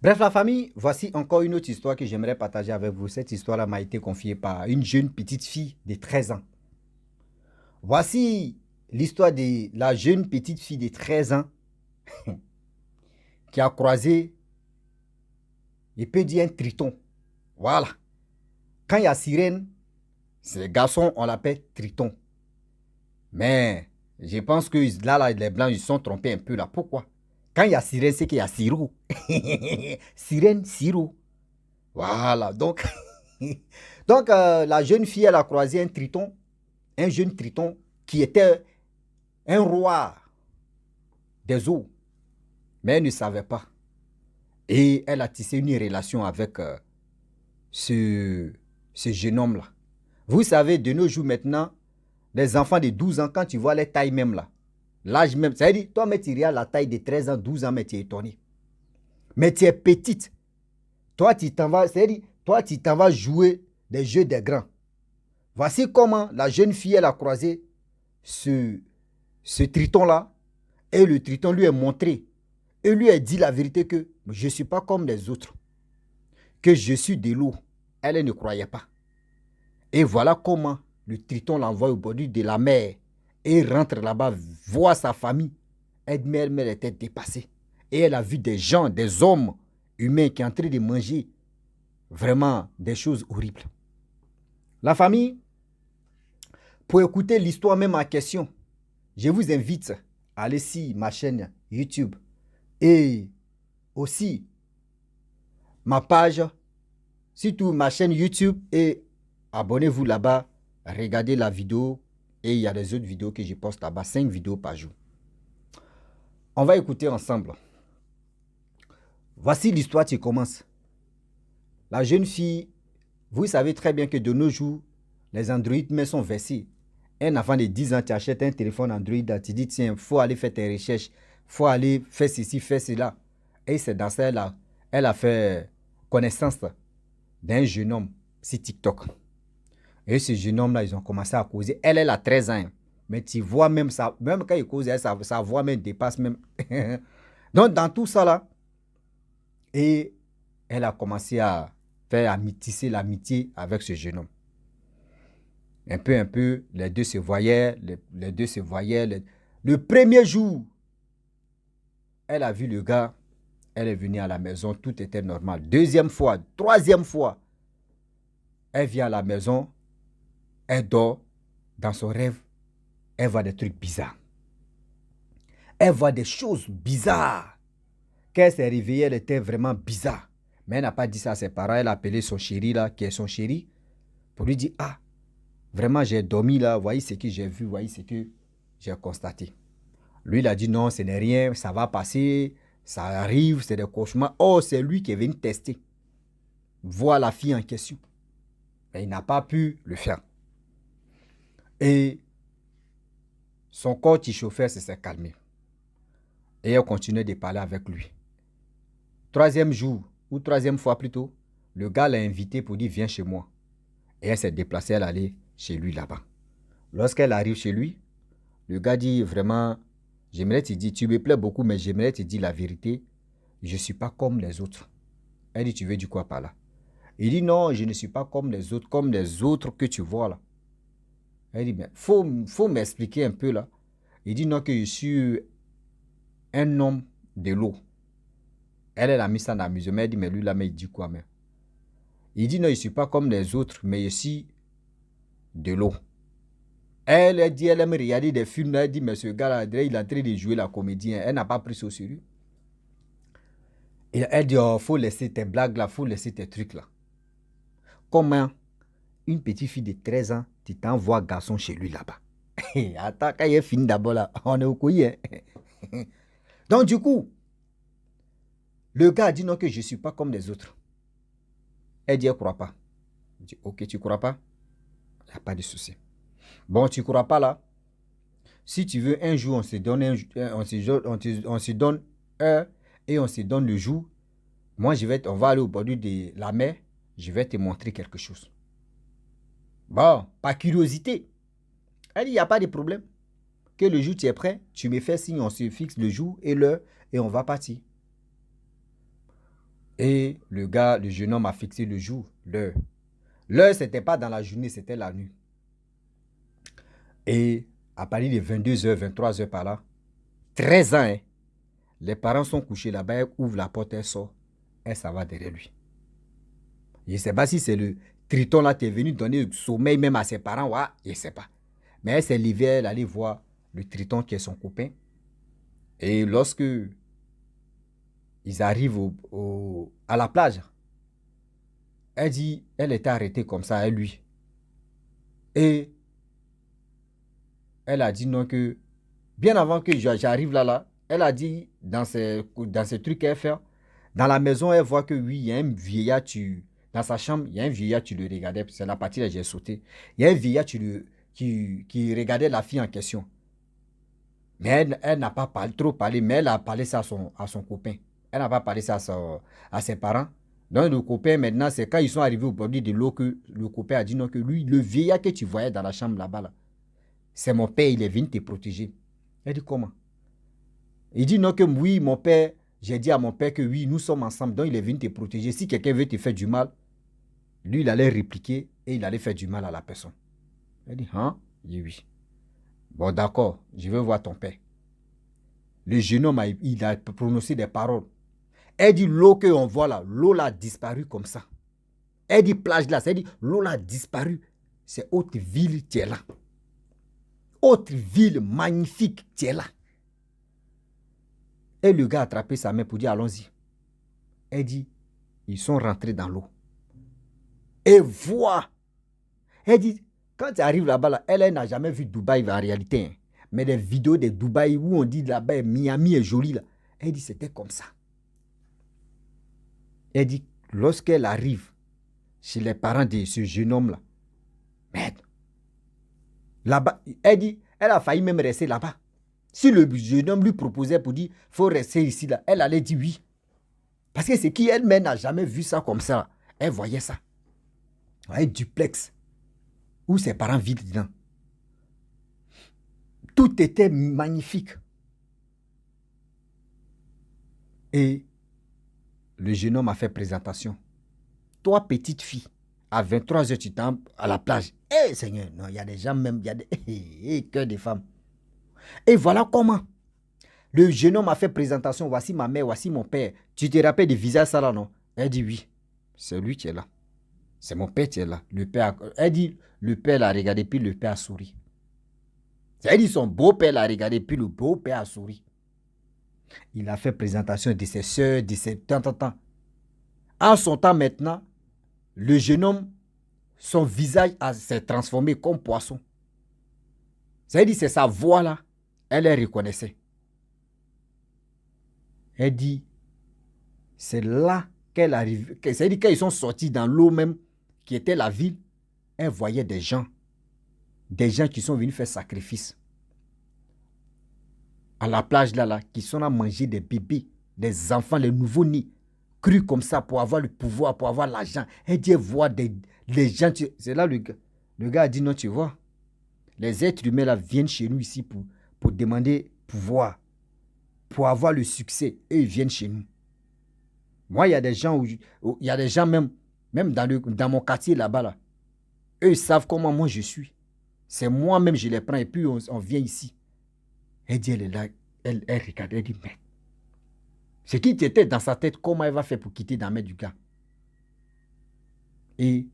Bref, la famille, voici encore une autre histoire que j'aimerais partager avec vous. Cette histoire-là m'a été confiée par une jeune petite fille de 13 ans. Voici l'histoire de la jeune petite fille de 13 ans qui a croisé, il peut dire un triton. Voilà. Quand il y a sirène, ces garçons, on l'appelle triton. Mais je pense que là, les blancs, ils se sont trompés un peu là. Pourquoi? Quand il y a sirène, c'est qu'il y a sirop. Sirène, sirop. Voilà. Donc, la jeune fille, elle a croisé un jeune triton qui était un roi des eaux, mais elle ne savait pas. Et elle a tissé une relation avec ce, ce jeune homme-là. Vous savez, de nos jours maintenant, les enfants de 12 ans, quand tu vois les tailles même là, l'âge même, ça veut dire, toi, mais tu regardes la taille de 13 ans, 12 ans, mais tu es étonné. Mais tu es petite. Toi, tu t'en vas, c'est-à-dire, toi, tu t'en vas jouer des jeux des grands. Voici comment la jeune fille, elle a croisé ce, ce triton-là, et le triton lui a montré, et lui a dit la vérité que je ne suis pas comme les autres, que je suis de l'eau. Elle ne croyait pas. Et voilà comment le triton l'envoie au bord de la mer et rentre là-bas, voir sa famille. Elle était dépassée. Et elle a vu des gens, des hommes humains qui sont en train de manger vraiment des choses horribles. La famille, pour écouter l'histoire même en question, je vous invite à aller sur ma chaîne YouTube et aussi ma page, surtout ma chaîne YouTube, et abonnez-vous là-bas, regardez la vidéo et il y a des autres vidéos que je poste là-bas, 5 vidéos par jour. On va écouter ensemble. Voici l'histoire qui commence. La jeune fille, vous savez très bien que de nos jours, les Android mais sont versés. Un enfant de 10 ans, tu achètes un téléphone Android, tu dis tiens, il faut aller faire tes recherches, il faut aller faire ceci, faire cela. Et c'est dans ça elle a fait connaissance d'un jeune homme sur TikTok. Et ce jeune homme-là, ils ont commencé à causer. Elle a 13 ans. Mais tu vois même ça, même quand il cause, sa voix même dépasse même. Donc, dans tout ça là, et elle a commencé à faire, à tisser l'amitié avec ce jeune homme. Un peu, les deux se voyaient, les deux se voyaient. Le premier jour, elle a vu le gars, elle est venue à la maison, tout était normal. Deuxième fois, troisième fois, elle vient à la maison, elle dort, dans son rêve, elle voit des trucs bizarres. Elle voit des choses bizarres. Quand elle s'est réveillée, elle était vraiment bizarre. Mais elle n'a pas dit ça à ses parents, elle a appelé son chéri là, qui est son chéri, pour lui dire, ah, vraiment j'ai dormi là, voyez ce que j'ai vu, voyez ce que j'ai constaté. Lui, il a dit non, ce n'est rien, ça va passer, ça arrive, c'est des cauchemars. Oh, c'est lui qui est venu tester, voir la fille en question. Mais il n'a pas pu le faire. Et son corps qui chauffait s'est calmé. Et elle continuait de parler avec lui. Troisième jour, ou troisième fois plutôt, le gars l'a invité pour dire viens chez moi. Et elle s'est déplacée, elle allait chez lui là-bas. Lorsqu'elle arrive chez lui, le gars dit vraiment, j'aimerais te dire, tu me plais beaucoup, mais j'aimerais te dire la vérité, je ne suis pas comme les autres. Elle dit, tu veux dire quoi par là? Il dit, non, je ne suis pas comme les autres que tu vois là. Elle dit, mais faut m'expliquer un peu là. Il dit, non, que je suis un homme de l'eau. Elle a mis ça en amusement. Elle dit, mais lui là, mais il dit quoi même? Il dit, non, je ne suis pas comme les autres, mais je suis de l'eau. Elle dit, elle aime regarder des films. Elle dit, mais ce gars-là, il est en train de jouer la comédie. Elle n'a pas pris ça au sérieux. Et elle dit, oh, faut laisser tes blagues là, faut laisser tes trucs là. Comment une petite fille de 13 ans, tu t'envoies garçon chez lui là-bas? Attends, quand il est fini d'abord là, on est au couille. Hein? Donc du coup, le gars a dit non que je ne suis pas comme les autres. Elle dit, elle ne croit pas. Je dis, ok, tu ne crois pas? Il n'y a pas de souci. Bon, tu ne crois pas là? Si tu veux, un jour, on se donne, on se donne heure et on se donne le jour. Moi, on va aller au bord de la mer. Je vais te montrer quelque chose. Bon, par curiosité. Elle dit, il n'y a pas de problème. Que le jour tu es prêt, tu me fais signe, on se fixe le jour et l'heure et on va partir. Et le jeune homme a fixé le jour, l'heure. L'heure, ce n'était pas dans la journée, c'était la nuit. Et à partir de 22h, 23h par là, 13 ans, hein, les parents sont couchés là-bas, elle ouvre la porte, elle sort, elle s'en va derrière lui. Je ne sais pas si c'est le triton là qui est venu donner le sommeil même à ses parents, ouais, je ne sais pas. Mais elle s'est levée, elle allait voir le triton qui est son copain. Et lorsque ils arrivent à la plage, elle dit, elle était arrêtée comme ça, elle lui. Et elle a dit non que, bien avant que j'arrive là, elle a dit dans ces trucs qu'elle fait, dans la maison, elle voit que oui, il y a un vieillard, dans sa chambre, il y a un vieillard, tu le regardais, c'est la partie là, j'ai sauté. Il y a un vieillard, qui regardait la fille en question. Mais elle n'a pas trop parlé, mais elle a parlé ça à son copain. Elle n'a pas parlé ça à ses parents. Donc le copain, maintenant, c'est quand ils sont arrivés au bord de l'eau que le copain a dit non, que lui, le vieillard que tu voyais dans la chambre là-bas, là, c'est mon père, il est venu te protéger. Elle dit comment? Il dit non, que oui, mon père, j'ai dit à mon père que oui, nous sommes ensemble, donc il est venu te protéger. Si quelqu'un veut te faire du mal, lui, il allait répliquer et il allait faire du mal à la personne. Elle dit, hein? Il dit oui. Bon, d'accord, je veux voir ton père. Le jeune homme, il a prononcé des paroles. Elle dit, l'eau qu'on voit là, l'eau l'a disparu comme ça. Elle dit, plage là, elle dit, l'eau l'a disparu. C'est Haute-Ville, tu es là. Haute-Ville, magnifique, tu es là. Et le gars a attrapé sa main pour dire, allons-y. Elle dit, ils sont rentrés dans l'eau. Et vois. Elle dit, quand tu arrives là-bas, là, elle n'a jamais vu Dubaï en réalité. Hein. Mais des vidéos de Dubaï où on dit là-bas, Miami est joli. Là. Elle dit, c'était comme ça. Elle dit, lorsqu'elle arrive chez les parents de ce jeune homme-là, merde. Là-bas, elle dit, elle a failli même rester là-bas. Si le jeune homme lui proposait pour dire, il faut rester ici, là, elle allait dire oui. Parce que c'est qui elle-même n'a jamais vu ça comme ça. Elle voyait ça. Un duplex où ses parents vivent dedans. Tout était magnifique. Et le jeune homme a fait présentation. Toi, petite fille, à 23h, tu t'en à la plage. Eh, Seigneur, non, il y a des gens même, il y a des cœurs de femmes. Et voilà comment. Le jeune homme a fait présentation. Voici ma mère, voici mon père. Tu te rappelles du visage ça là, non? Elle dit oui. C'est lui qui est là. C'est mon père qui est là. Le père elle dit, le père l'a regardé, puis le père a souri. Elle dit, son beau-père l'a regardé, puis le beau-père a souri. Il a fait présentation de ses soeurs, de ses tant. En son temps maintenant, le jeune homme, son visage s'est transformé comme poisson. C'est-à-dire, c'est sa voix là, elle les reconnaissait. Elle dit, c'est là qu'elle arrive. C'est-à-dire, quand ils sont sortis dans l'eau même, qui était la ville, elle voyait des gens qui sont venus faire sacrifice. À la plage là, qui sont à manger des bébés, des enfants, les nouveaux-nés, crus comme ça pour avoir le pouvoir, pour avoir l'argent. Elle dit, elle voit des gens. C'est là le gars a dit, non, tu vois, les êtres humains là viennent chez nous ici pour demander pouvoir, pour avoir le succès. Eux, ils viennent chez nous. Moi, il y a des gens même dans mon quartier là-bas, là, eux, ils savent comment moi je suis. C'est moi-même, je les prends et puis on vient ici. Elle dit, elle est là, elle regarde, elle dit, mais c'est qui était dans sa tête, comment elle va faire pour quitter la main du gars? Et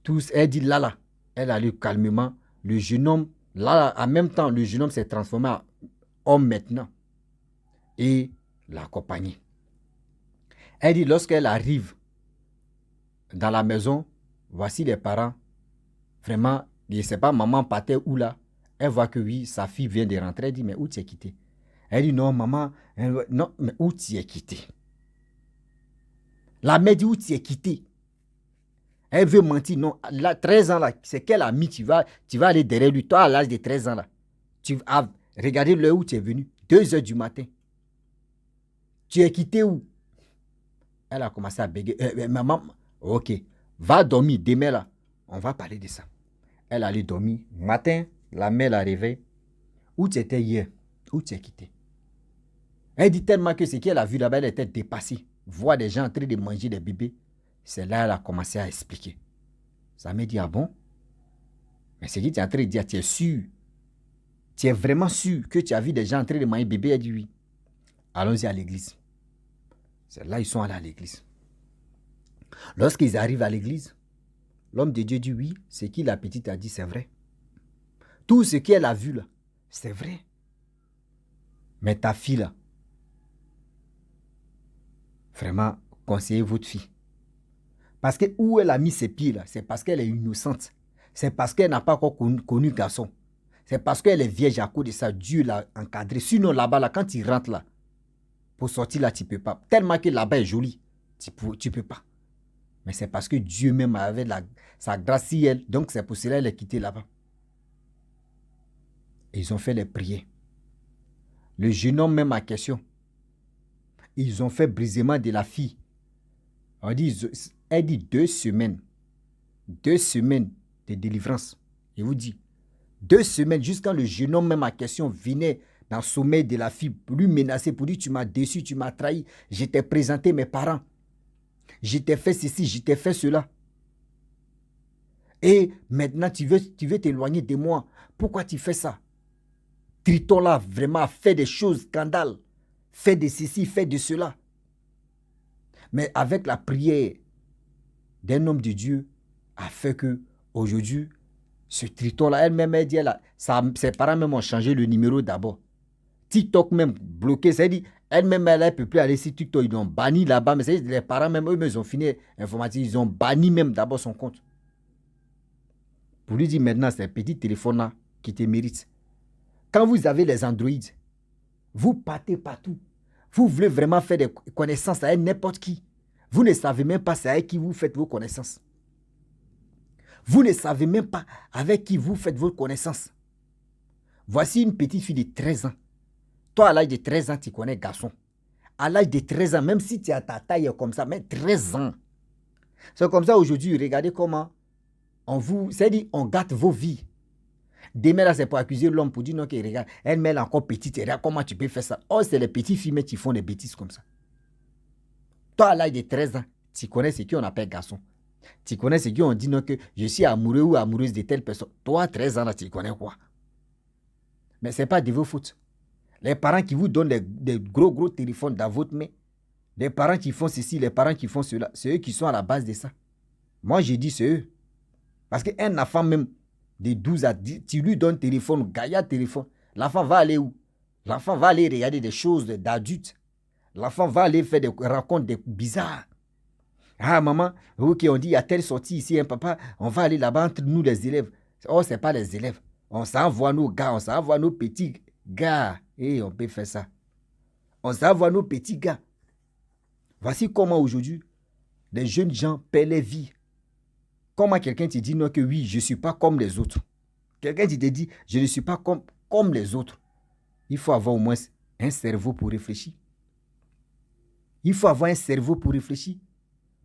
tous, elle dit, là, elle allait calmement. Le jeune homme, là, en même temps, le jeune homme s'est transformé en homme maintenant. Et l'accompagner. Elle dit, lorsqu'elle arrive dans la maison, voici les parents. Vraiment, je ne sais pas, maman partait où là. Elle voit que oui, sa fille vient de rentrer. Elle dit, mais où tu es quitté? Elle dit, non, maman, non, mais où tu es quitté? La mère dit, où tu es quitté? Elle veut mentir, non, là, 13 ans là, c'est quel ami tu vas aller derrière lui, toi à l'âge de 13 ans là. Tu as regardé l'heure où tu es venu, 2h du matin. Tu es quitté où? Elle a commencé à bégayer. Maman, ok, va dormir, demain là, on va parler de ça. Elle allait dormir. Matin, la mère la réveille. Où tu étais hier? Où tu es quitté? Elle dit tellement que ce qu'elle a vu là-bas, elle était dépassée. voit des gens en train de manger des bébés, c'est là qu'elle a commencé à expliquer. Ça m'a dit, ah bon? Mais ce que tu es en train de dire, tu es sûr? Tu es vraiment sûr que tu as vu des gens en train de manger bébé? Elle dit oui. Allons-y à l'église. C'est là qu'ils sont allés à l'église. Lorsqu'ils arrivent à l'église, l'homme de Dieu dit oui, ce que la petite a dit, c'est vrai. Tout ce qu'elle a vu là, c'est vrai. Mais ta fille là, vraiment, conseillez votre fille. Parce que où elle a mis ses pieds là, c'est parce qu'elle est innocente. C'est parce qu'elle n'a pas encore connu garçon. C'est parce qu'elle est vierge à cause de ça. Dieu l'a encadré. Sinon là-bas, là, quand il rentre là, pour sortir là, tu ne peux pas. Tellement que là-bas est joli, tu ne peux pas. Mais c'est parce que Dieu même avait sa grâce sur elle. Donc c'est pour cela qu'elle est quittée là-bas. Et ils ont fait les prières. Le jeune homme même en question. Ils ont fait brisement de la fille. Elle dit 2 semaines. 2 semaines de délivrance. Je vous dis. 2 semaines jusqu'à le jeune homme même en question venait dans le sommeil de la fille, lui menacer pour dire tu m'as déçu, tu m'as trahi. Je t'ai présenté mes parents. Je t'ai fait ceci, je t'ai fait cela. Et maintenant tu veux t'éloigner de moi. Pourquoi tu fais ça? Triton là vraiment fait des choses, scandales. Fait de ceci, fait de cela. Mais avec la prière d'un homme de Dieu, a fait que aujourd'hui, ce Triton-là, elle-même, elle dit, ses parents même ont changé le numéro d'abord. TikTok même bloqué, c'est-à-dire, elle-même, elle ne peut plus aller sur TikTok, ils l'ont banni là-bas, mais c'est-à-dire, les parents même, eux, ils ont fini informatique, ils ont banni même d'abord son compte. Pour lui dire maintenant, c'est un petit téléphone-là qui te mérite. Quand vous avez les Android, vous partez partout. Vous voulez vraiment faire des connaissances avec n'importe qui. Vous ne savez même pas c'est avec qui vous faites vos connaissances. Vous ne savez même pas avec qui vous faites vos connaissances. Voici une petite fille de 13 ans. Toi, à l'âge de 13 ans, tu connais garçon. À l'âge de 13 ans, même si tu as ta taille comme ça, mais 13 ans. C'est comme ça aujourd'hui, regardez comment c'est-à-dire, on gâte vos vies. Demain, là, c'est pour accuser l'homme, pour dire non, que regarde, elle est encore petite, regarde comment tu peux faire ça. Oh, c'est les petites filles qui font des bêtises comme ça. Toi, à l'âge de 13 ans, tu connais ce qu'on appelle garçon. Tu connais ce qu'on dit non, que je suis amoureux ou amoureuse de telle personne. Toi, 13 ans, là, tu connais quoi? Mais ce n'est pas de vos fautes. Les parents qui vous donnent des gros téléphones dans votre main, les parents qui font ceci, les parents qui font cela, c'est eux qui sont à la base de ça. Moi, je dis c'est eux. Parce qu'un enfant même de 12 à 10, tu lui donnes téléphone, gaillard téléphone. L'enfant va aller où? L'enfant va aller regarder des choses d'adultes. L'enfant va aller faire des rencontres bizarres. Ah, maman, ok, on dit, il y a telle sortie ici, hein, papa, on va aller là-bas entre nous, les élèves. Oh, ce n'est pas les élèves. On s'envoie nos gars, on s'envoie nos petits gars. Et on peut faire ça. On s'envoie nos petits gars. Voici comment aujourd'hui, les jeunes gens paient les vies. Comment quelqu'un te dit non que oui, je ne suis pas comme les autres. Quelqu'un te dit, je ne suis pas comme les autres. Il faut avoir au moins un cerveau pour réfléchir. Il faut avoir un cerveau pour réfléchir.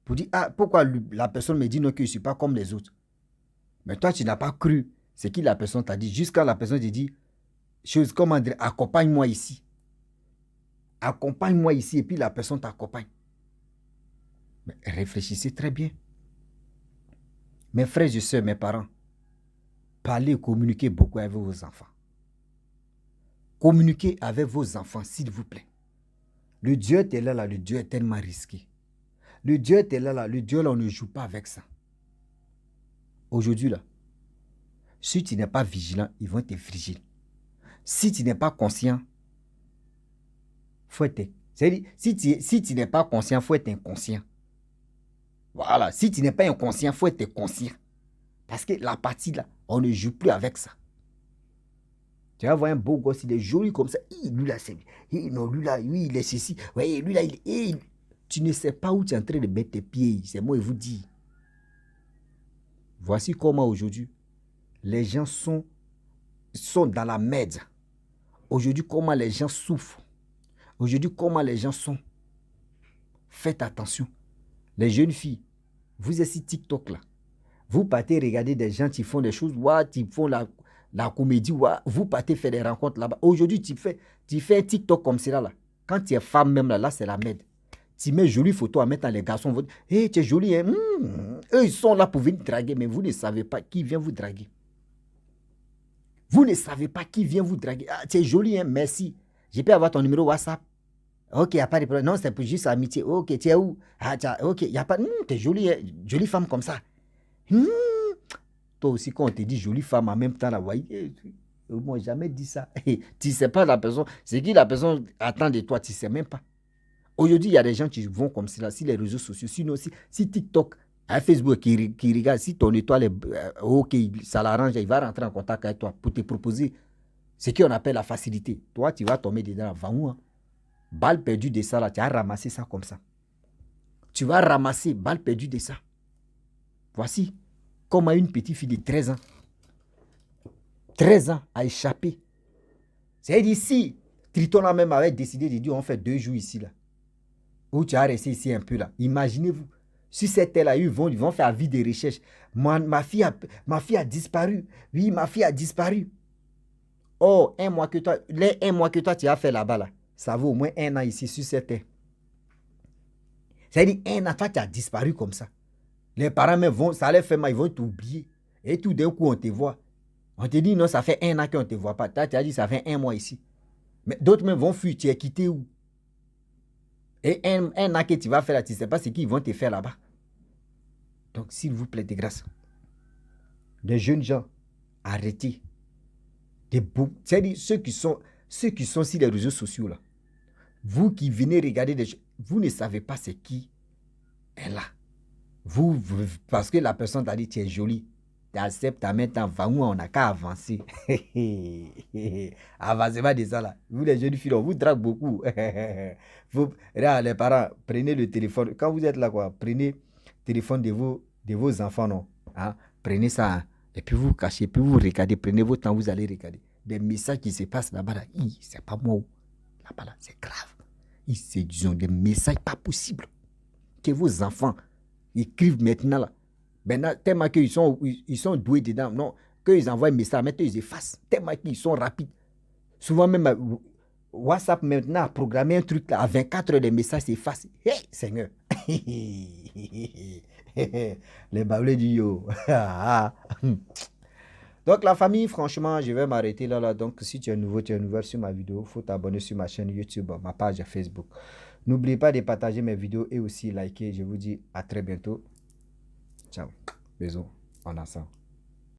Pour dire, ah, pourquoi la personne me dit non que je ne suis pas comme les autres. Mais toi, tu n'as pas cru ce que la personne t'a dit. Jusqu'à la personne te dit, comment dire, accompagne-moi ici. Accompagne-moi ici et puis la personne t'accompagne. Mais réfléchissez très bien. Mes frères et sœurs, mes parents, parlez et communiquez beaucoup avec vos enfants. Communiquez avec vos enfants, s'il vous plaît. Le Dieu est là, le Dieu est tellement risqué. Le Dieu est là, le Dieu là, on ne joue pas avec ça. Aujourd'hui là, si tu n'es pas vigilant, ils vont te frigiler. Si tu n'es pas conscient, faut être. C'est-à-dire, si tu n'es pas conscient, il faut être inconscient. Voilà, si tu n'es pas inconscient, il faut être conscient. Parce que la partie là, on ne joue plus avec ça. Tu vas voir un beau gosse, il est joli comme ça. Lui là, c'est. Non, lui là, lui, il est ceci. Ouais, lui là, tu ne sais pas où tu es en train de mettre tes pieds. C'est moi, je vous dis. Voici comment aujourd'hui, les gens sont dans la merde. Aujourd'hui, comment les gens souffrent. Aujourd'hui, comment les gens sont. Faites attention. Les jeunes filles, vous êtes sur TikTok là. Vous partez regarder des gens qui font des choses, qui font la comédie, vous partez faire des rencontres là-bas. Aujourd'hui, tu fais un TikTok comme cela là. Quand tu es femme même là, c'est la merde. Tu mets jolie photo en mettant les garçons. Hé, tu es joli, hein? Eux, ils sont là pour venir draguer, mais vous ne savez pas qui vient vous draguer. Vous ne savez pas qui vient vous draguer. Ah, tu es joli, hein? Merci. Je peux avoir ton numéro WhatsApp. Ok, il n'y a pas de problème. Non, c'est pour juste amitié. Ok, tu es où? Ah, ok, il n'y a pas. Tu es jolie, hein? Jolie femme comme ça. Toi aussi, quand on te dit jolie femme en même temps, là, voyez, moi, jamais dit ça. Tu ne sais pas la personne. C'est qui la personne attend de toi, tu ne sais même pas. Aujourd'hui, il y a des gens qui vont comme cela sur les réseaux sociaux. Sinon, si TikTok, Facebook qui regarde, si ton étoile est ok, ça l'arrange, il va rentrer en contact avec toi pour te proposer ce qu'on appelle la facilité. Toi, tu vas tomber dedans. Va où, hein? Balle perdue de ça, là, tu as ramassé ça comme ça. Tu vas ramasser balle perdue de ça. Voici comment une petite fille de 13 ans, 13 ans a échappé. C'est-à-dire ici, Triton même avait décidé de dire on fait 2 jours ici, là. Où tu as resté ici un peu là. Imaginez-vous, sur cette terre-là, ils vont faire vie de recherche. Ma fille a disparu. Oui, ma fille a disparu. Oh, les 1 mois que toi, tu as fait là-bas, là, ça vaut au moins 1 an ici sur cette terre. C'est-à-dire, 1 an, toi, tu as disparu comme ça. Les parents même ça les fait mal, ils vont t'oublier. Et tout d'un coup, on te voit. On te dit, non, ça fait 1 an qu'on ne te voit pas. Toi, tu as dit, ça fait 1 mois ici. Mais d'autres même vont fuir, tu es quitté où? Et un an que tu vas faire là, tu ne sais pas ce qu'ils vont te faire là-bas. Donc, s'il vous plaît, de grâce, les jeunes gens, arrêtez. C'est-à-dire ceux qui sont sur les réseaux sociaux, là, vous qui venez regarder, vous ne savez pas c'est qui est là. Parce que la personne t'a dit, tu es jolie. Tu acceptes, ta main t'en va où on n'a qu'à avancer. Avancez de ça là. Vous les jeunes filles, on vous drague beaucoup. Regarde, les parents, prenez le téléphone. Quand vous êtes là, quoi, prenez le téléphone de vos enfants, non. Hein? Prenez ça, hein? Et puis vous cachez, puis vous regardez, prenez votre temps, vous allez regarder. Des messages qui se passent là-bas, là, c'est pas moi. Là-bas, là, c'est grave. C'est, disons, des messages pas possibles. Que vos enfants écrivent maintenant là. Maintenant, tellement qu'ils sont doués dedans, non, qu'ils envoient un message, maintenant ils effacent, tellement qu'ils sont rapides. Souvent même, WhatsApp maintenant a programmé un truc là, à 24 heures, les messages s'effacent. Hé, Seigneur. Les bablés du yo. Donc la famille, franchement, je vais m'arrêter là. Donc si tu es nouveau sur ma vidéo, il faut t'abonner sur ma chaîne YouTube, ma page Facebook. N'oubliez pas de partager mes vidéos et aussi liker. Je vous dis à très bientôt. Ciao. Bisous. En ensemble.